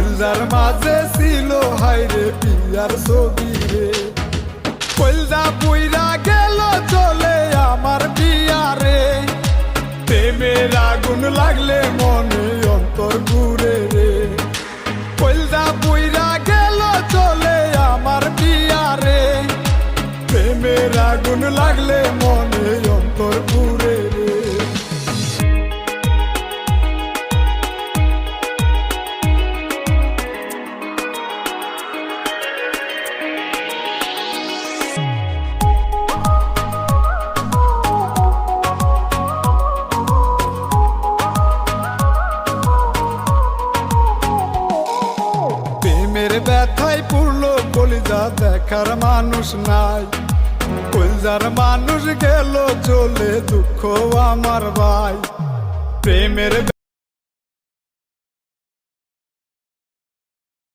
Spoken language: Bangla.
কলজার মাঝে ছিল হাইরে পিয়ার ছবি রে, কলজা পুইরা গেল চলে আমার পিয়ারে, প্রেমের আগুন লাগলে মনে অন্তর ঘুরে রে, কলজা পুইরা গেল চলে আমার পিয়ারে, প্রেমের আগুন লাগলে মনে অন্তর ঘুরে রে। প্রেমের ব্যথায় পুরলো কলিজা, দেখার মানুষ নাই, কলজার মানুষ গেল চলে দুঃখ আমার ভাই, প্রেমের